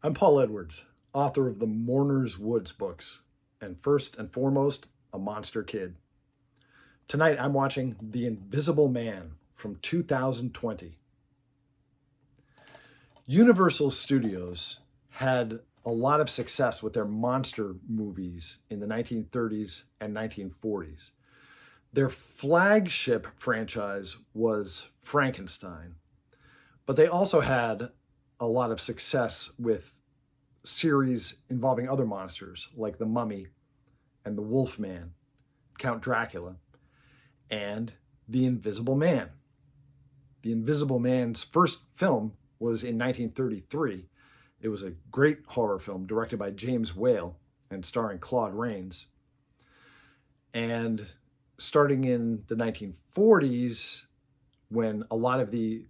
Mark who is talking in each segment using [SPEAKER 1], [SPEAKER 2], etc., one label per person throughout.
[SPEAKER 1] I'm Paul Edwards, author of the Mourner's Woods books, and first and foremost, a monster kid. Tonight I'm watching The Invisible Man from 2020. Universal Studios had a lot of success with their monster movies in the 1930s and 1940s. Their flagship franchise was Frankenstein, but they also had a lot of success with series involving other monsters like the Mummy and the Wolfman, Count Dracula, and The Invisible Man. The Invisible Man's first film was in 1933. It was a great horror film directed by James Whale and starring Claude Rains. And starting in the 1940s, when a lot of the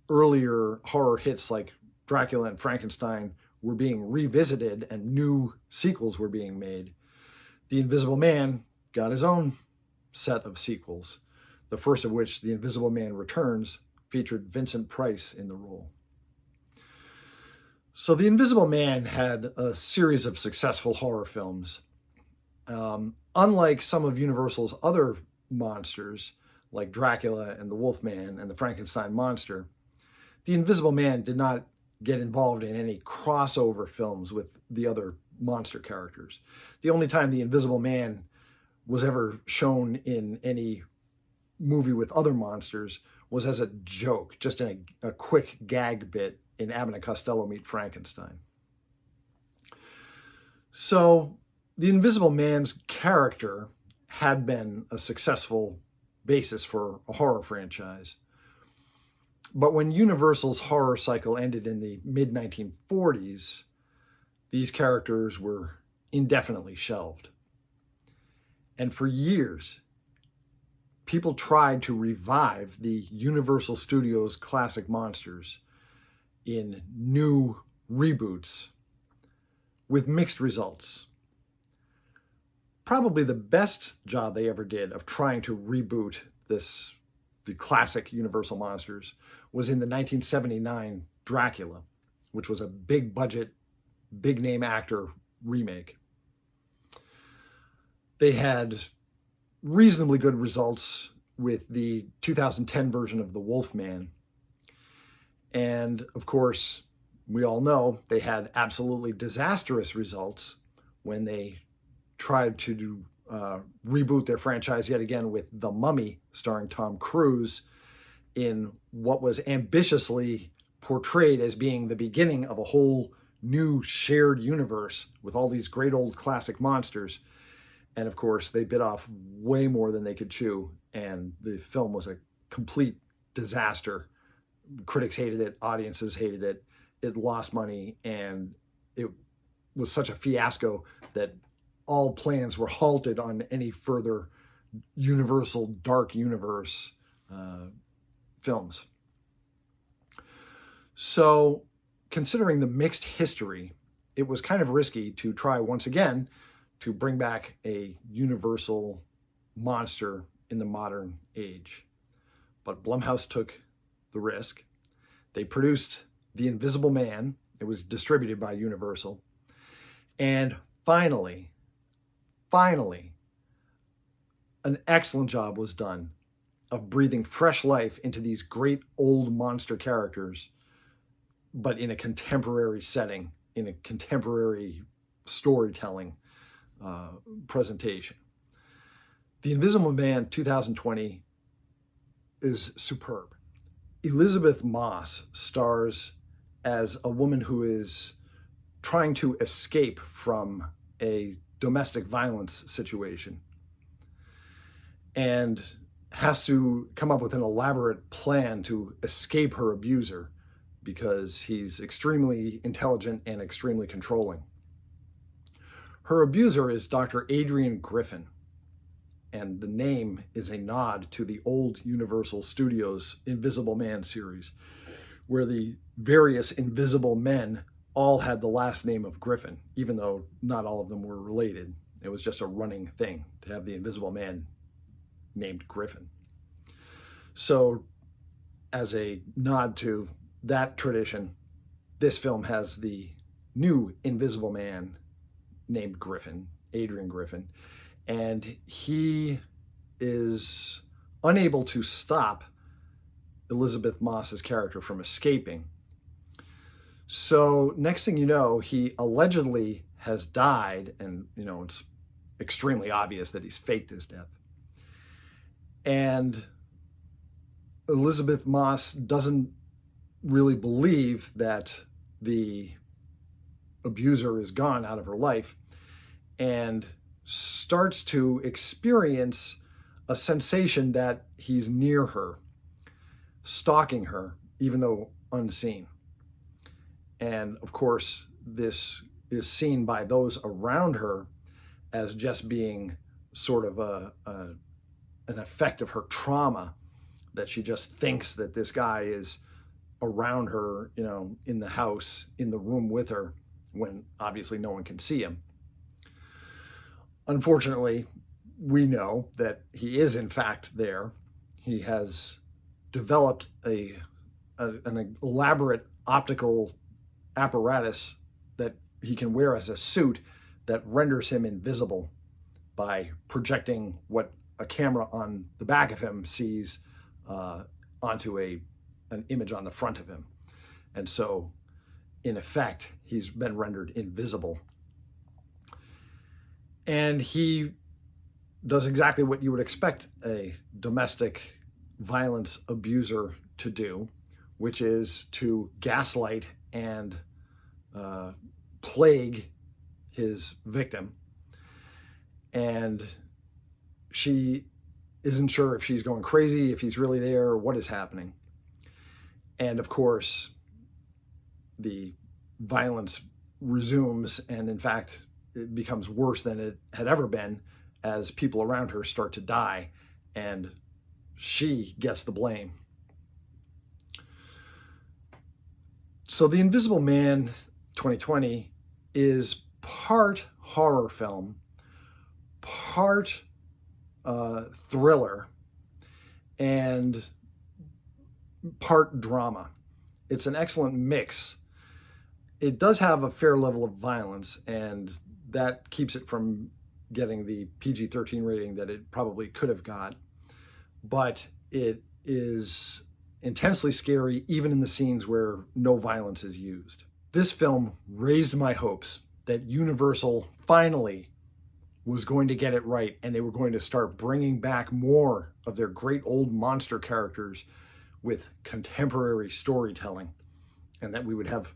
[SPEAKER 1] earlier horror hits like Dracula and Frankenstein were being revisited and new sequels were being made, The Invisible Man got his own set of sequels, the first of which, The Invisible Man Returns, featured Vincent Price in the role. So The Invisible Man had a series of successful horror films. Unlike some of Universal's other monsters, like Dracula and the Wolfman and the Frankenstein monster, The Invisible Man did not get involved in any crossover films with the other monster characters. The only time The Invisible Man was ever shown in any movie with other monsters was as a joke, just in a quick gag bit in Abbott and Costello Meet Frankenstein. So The Invisible Man's character had been a successful basis for a horror franchise. But when Universal's horror cycle ended in the mid-1940s, these characters were indefinitely shelved. And for years, people tried to revive the Universal Studios classic monsters in new reboots with mixed results. Probably the best job they ever did of trying to reboot the classic Universal monsters was in the 1979 Dracula, which was a big budget, big name actor remake. They had reasonably good results with the 2010 version of the Wolfman. And of course, we all know they had absolutely disastrous results when they tried to reboot their franchise yet again with The Mummy, starring Tom Cruise, in what was ambitiously portrayed as being the beginning of a whole new shared universe with all these great old classic monsters. And of course, they bit off way more than they could chew, and the film was a complete disaster. Critics hated it, audiences hated it, it lost money, and it was such a fiasco that all plans were halted on any further Universal Dark Universe films. So, considering the mixed history, it was kind of risky to try once again to bring back a Universal monster in the modern age. But Blumhouse took the risk. They produced The Invisible Man. It was distributed by Universal. And finally, an excellent job was done of breathing fresh life into these great old monster characters, but in a contemporary setting, in a contemporary storytelling presentation. The Invisible Man 2020 is superb. Elizabeth Moss stars as a woman who is trying to escape from a domestic violence situation and has to come up with an elaborate plan to escape her abuser because he's extremely intelligent and extremely controlling. Her abuser is Dr. Adrian Griffin, and the name is a nod to the old Universal Studios Invisible Man series, where the various invisible men all had the last name of Griffin, even though not all of them were related. It was just a running thing to have the Invisible Man named Griffin. So, as a nod to that tradition, this film has the new Invisible Man named Griffin, Adrian Griffin, and he is unable to stop Elizabeth Moss's character from escaping. So next thing you know, he allegedly has died, and it's extremely obvious that he's faked his death. And Elizabeth Moss doesn't really believe that the abuser is gone out of her life, and starts to experience a sensation that he's near her, stalking her, even though unseen. And of course, this is seen by those around her as just being sort of an effect of her trauma, that she just thinks that this guy is around her, in the house, in the room with her, when obviously no one can see him. Unfortunately, we know that he is in fact there. He has developed an elaborate optical apparatus that he can wear as a suit that renders him invisible by projecting what a camera on the back of him sees onto an image on the front of him. And so, in effect, he's been rendered invisible. And he does exactly what you would expect a domestic violence abuser to do, which is to gaslight and plague his victim. And she isn't sure if she's going crazy, if he's really there, or what is happening. And of course, the violence resumes, and in fact, it becomes worse than it had ever been as people around her start to die, and she gets the blame. So The Invisible Man 2020 is part horror film, part thriller, and part drama. It's an excellent mix. It does have a fair level of violence, and that keeps it from getting the PG-13 rating that it probably could have got. But it is intensely scary, even in the scenes where no violence is used. This film raised my hopes that Universal finally was going to get it right, and they were going to start bringing back more of their great old monster characters with contemporary storytelling, and that we would have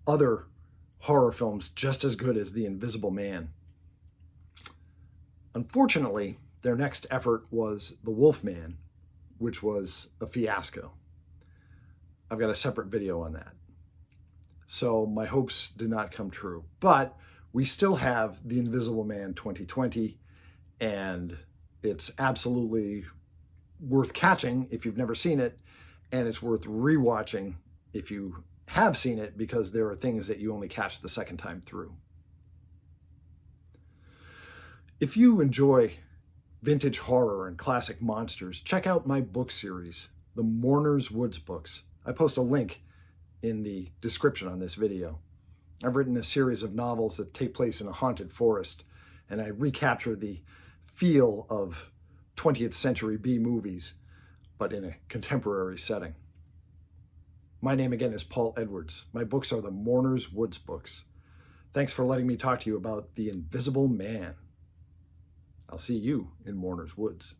[SPEAKER 1] other horror films just as good as The Invisible Man. Unfortunately, their next effort was The Wolfman, which was a fiasco. I've got a separate video on that. So my hopes did not come true, but we still have The Invisible Man 2020, and it's absolutely worth catching if you've never seen it, and it's worth rewatching if you have seen it, because there are things that you only catch the second time through. If you enjoy vintage horror and classic monsters, check out my book series, the Mourner's Woods books. I post a link in the description on this video. I've written a series of novels that take place in a haunted forest, and I recapture the feel of 20th century B movies, but in a contemporary setting. My name again is Paul Edwards. My books are the Mourner's Woods books. Thanks for letting me talk to you about The Invisible Man. I'll see you in Mourner's Woods.